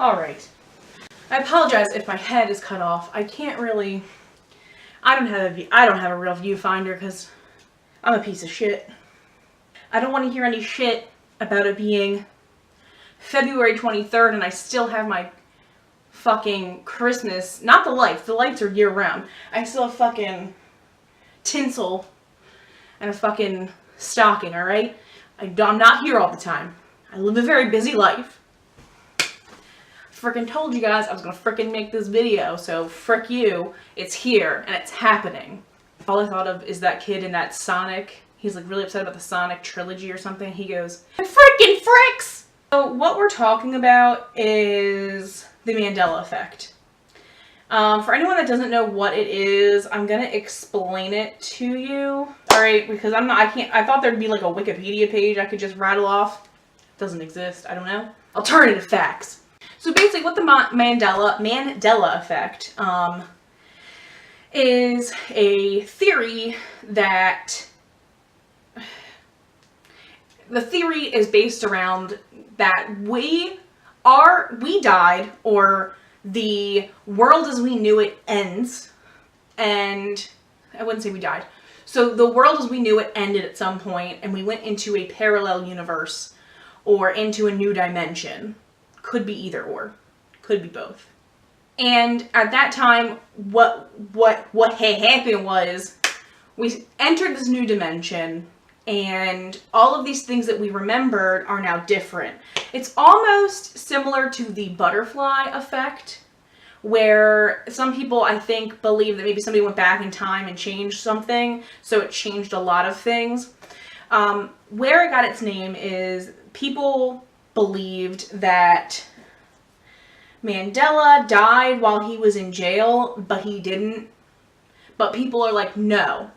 Alright. I apologize if my head is cut off. I can't really... I don't have a real viewfinder because I'm a piece of shit. I don't want to hear any shit about it being February 23rd and I still have my fucking Christmas... Not the lights. The lights are year-round. I still have fucking tinsel and a fucking stocking, alright? I'm not here all the time. I live a very busy life. Frickin' told you guys I was gonna frickin' make this video, so frick you. It's here, and it's happening. All I thought of is that kid in that Sonic. He's like really upset about the Sonic trilogy or something. He goes, frickin' fricks! So what we're talking about is the Mandela Effect. For anyone that doesn't know what it is, I'm gonna explain it to you. Alright, because I thought there'd be like a Wikipedia page I could just rattle off. It doesn't exist, I don't know. Alternative facts. So basically what the Mandela Effect is a theory that... The theory is based around that we died, or the world as we knew it ends, and I wouldn't say we died. So the world as we knew it ended at some point, and we went into a parallel universe, or into a new dimension. Could be either or. Could be both. And at that time, what had happened was, we entered this new dimension, and all of these things that we remembered are now different. It's almost similar to the butterfly effect, where some people, I think, believe that maybe somebody went back in time and changed something, so it changed a lot of things. Where it got its name is people believed that Mandela died while he was in jail, but he didn't. But people are like, no,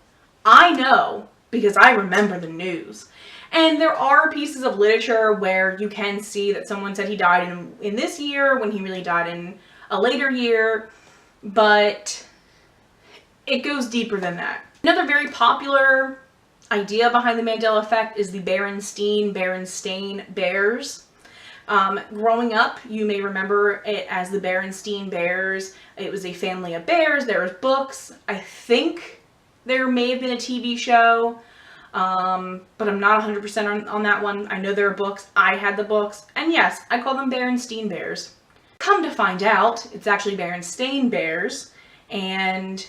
I know because I remember the news. And there are pieces of literature where you can see that someone said he died in this year when he really died in a later year, but it goes deeper than that. Another very popular idea behind the Mandela Effect is the Berenstain Bears. Growing up, you may remember it as the Berenstain Bears. It was a family of bears. There was books. I think there may have been a TV show, but I'm not 100% on that one. I know there are books. I had the books. And yes, I call them Berenstain Bears. Come to find out, it's actually Berenstain Bears, and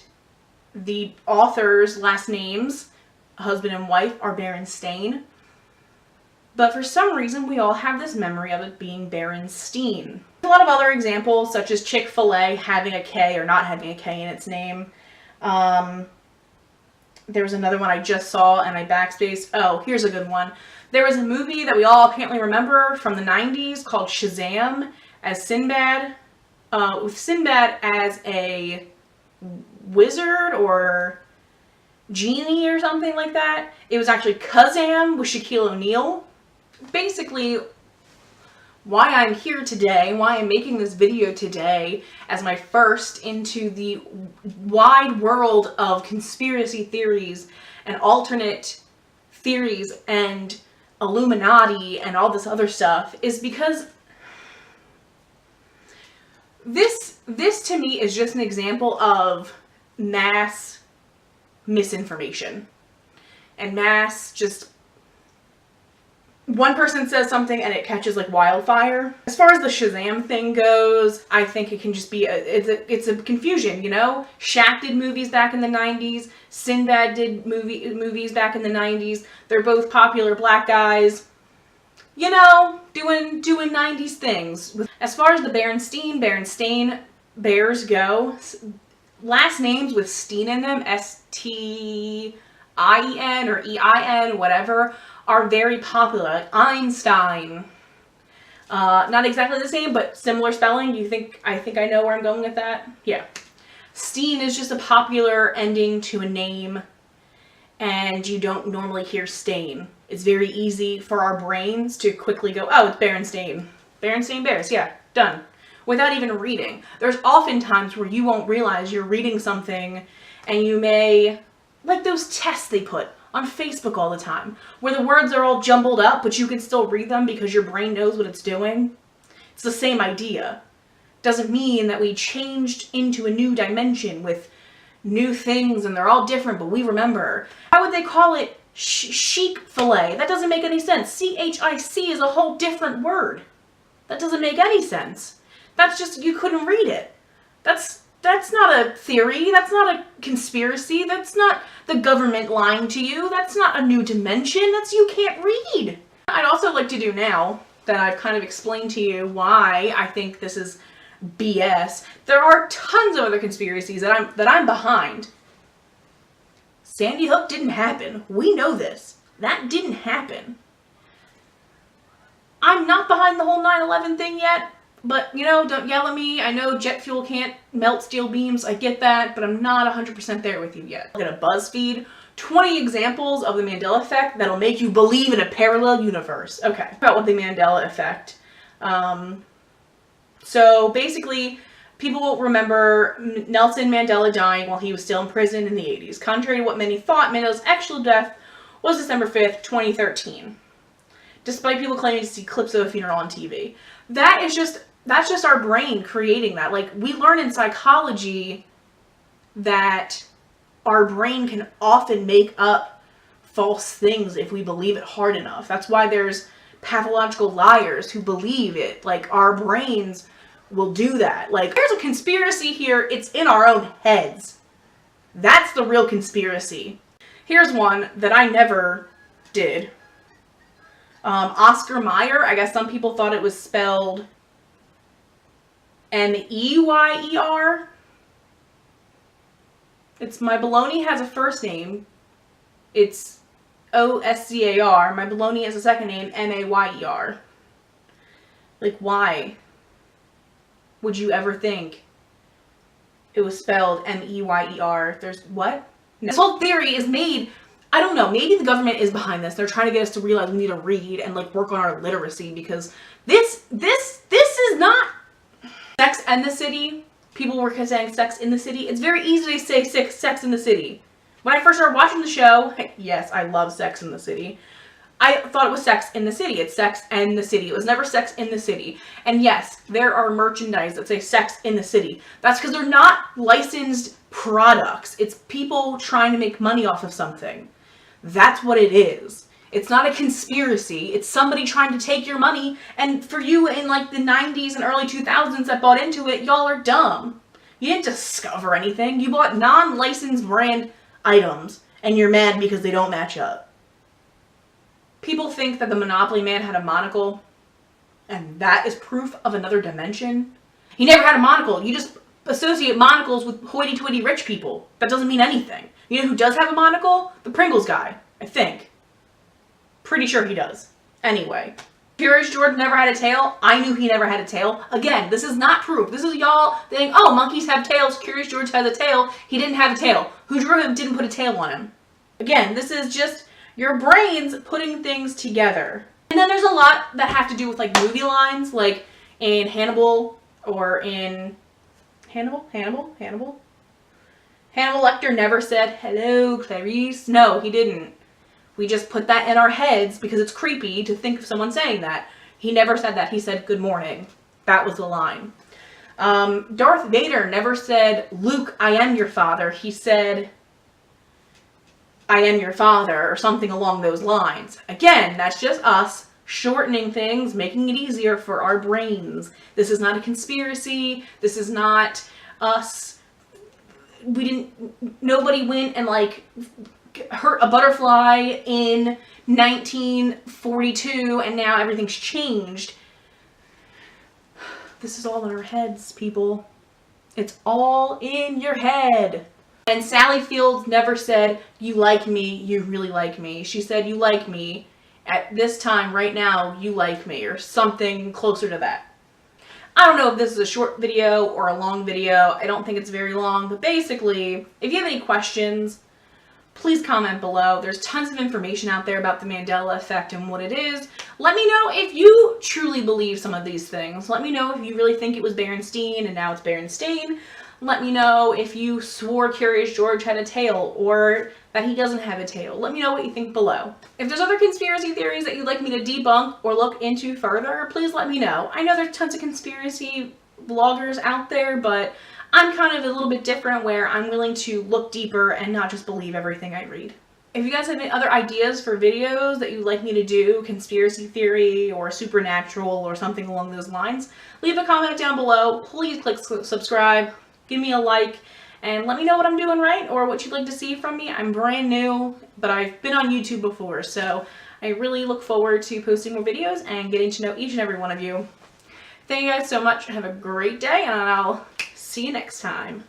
the author's last names, husband and wife, are Berenstain. But for some reason, we all have this memory of it being Berenstain. A lot of other examples, such as Chick-fil-A having a K or not having a K in its name. There was another one I just saw and I backspaced. Oh, here's a good one. There was a movie that we all apparently remember from the 90s called Shazam, as Sinbad, with Sinbad as a wizard or genie or something like that. It was actually Kazam with Shaquille O'Neal. Basically, why I'm here today, why I'm making this video today as my first into the wide world of conspiracy theories and alternate theories and Illuminati and all this other stuff, is because this to me is just an example of mass misinformation and mass just one person says something and it catches like wildfire. As far as the Shazam thing goes, I think it can just be it's a confusion, you know? Shaq did movies back in the 90s. Sinbad did movies back in the 90s. They're both popular black guys, you know, doing 90s things. As far as the Berenstain Bears go, last names with Steen in them, S-T-I-E-N or E-I-N, whatever, are very popular. Like Einstein. Not exactly the same, but similar spelling. I think I know where I'm going with that. Yeah. Steen is just a popular ending to a name, and you don't normally hear Stain. It's very easy for our brains to quickly go, oh, it's Berenstain. Berenstain Bears, yeah, done. Without even reading. There's often times where you won't realize you're reading something, and you may, like those tests they put on Facebook all the time, where the words are all jumbled up, but you can still read them because your brain knows what it's doing. It's the same idea. Doesn't mean that we changed into a new dimension with new things and they're all different, but we remember. Why would they call it chic fillet? That doesn't make any sense. C-H-I-C is a whole different word. That doesn't make any sense. That's just, you couldn't read it. That's not a theory. That's not a conspiracy. That's not the government lying to you. That's not a new dimension. That's, you can't read. I'd also like to do now that I've kind of explained to you why I think this is BS. There are tons of other conspiracies that I'm behind. Sandy Hook didn't happen. We know this. That didn't happen. I'm not behind the whole 9/11 thing yet, but, you know, don't yell at me. I know jet fuel can't melt steel beams. I get that, but I'm not 100% there with you yet. Look at a BuzzFeed. 20 examples of the Mandela Effect that'll make you believe in a parallel universe. Okay, about what the Mandela Effect. So basically, people remember Nelson Mandela dying while he was still in prison in the 80s. Contrary to what many thought, Mandela's actual death was December 5th, 2013. Despite people claiming to see clips of a funeral on TV. That's just our brain creating that. Like, we learn in psychology that our brain can often make up false things if we believe it hard enough. That's why there's pathological liars who believe it. Like, our brains will do that. Like, there's a conspiracy here. It's in our own heads. That's the real conspiracy. Here's one that I never did. Oscar Mayer. I guess some people thought it was spelled M-E-Y-E-R. It's My Baloney has a first name. It's O-S-C-A-R. My Baloney has a second name, M-A-Y-E-R. Like, why would you ever think it was spelled M-E-Y-E-R? There's what? No. This whole theory is made, I don't know, maybe the government is behind this. They're trying to get us to realize we need to read and, like, work on our literacy, because this is not Sex and the City. People were saying Sex in the City. It's very easy to say Sex in the City. When I first started watching the show, yes, I love Sex in the City. I thought it was Sex in the City. It's Sex and the City. It was never Sex in the City. And yes, there are merchandise that say Sex in the City. That's because they're not licensed products. It's people trying to make money off of something. That's what it is. It's not a conspiracy. It's somebody trying to take your money. And for you in, like, the 90s and early 2000s that bought into it, y'all are dumb. You didn't discover anything. You bought non-licensed brand items and you're mad because they don't match up. People think that the Monopoly man had a monocle and that is proof of another dimension. He never had a monocle. You just associate monocles with hoity-toity rich people. That doesn't mean anything. You know who does have a monocle? The Pringles guy, I think. Pretty sure he does. Anyway, Curious George never had a tail. I knew he never had a tail. Again, this is not proof. This is y'all saying, oh, monkeys have tails. Curious George has a tail. He didn't have a tail. Who drew him didn't put a tail on him. Again, this is just your brains putting things together. And then there's a lot that have to do with, like, movie lines, like in Hannibal or in Hannibal Lecter never said, hello, Clarice. No, he didn't. We just put that in our heads because it's creepy to think of someone saying that. He never said that. He said, good morning. That was the line. Darth Vader never said, Luke, I am your father. He said, I am your father, or something along those lines. Again, that's just us shortening things, making it easier for our brains. This is not a conspiracy. This is not us. Nobody went and, like, hurt a butterfly in 1942 and now everything's changed. This is all in our heads, people. It's all in your head. And Sally Fields never said, you like me, you really like me. She said, you like me. At this time, right now, you like me, or something closer to that. I don't know if this is a short video or a long video. I don't think it's very long, but basically, if you have any questions, please comment below. There's tons of information out there about the Mandela Effect and what it is. Let me know if you truly believe some of these things. Let me know if you really think it was Berenstain and now it's Berenstain. Let me know if you swore Curious George had a tail or that he doesn't have a tail. Let me know what you think below. If there's other conspiracy theories that you'd like me to debunk or look into further, please let me know. I know there's tons of conspiracy vloggers out there, but I'm kind of a little bit different where I'm willing to look deeper and not just believe everything I read. If you guys have any other ideas for videos that you'd like me to do, conspiracy theory or supernatural or something along those lines, leave a comment down below. Please click subscribe, give me a like, and let me know what I'm doing right or what you'd like to see from me. I'm brand new, but I've been on YouTube before, so I really look forward to posting more videos and getting to know each and every one of you. Thank you guys so much. Have a great day, and I'll see you next time.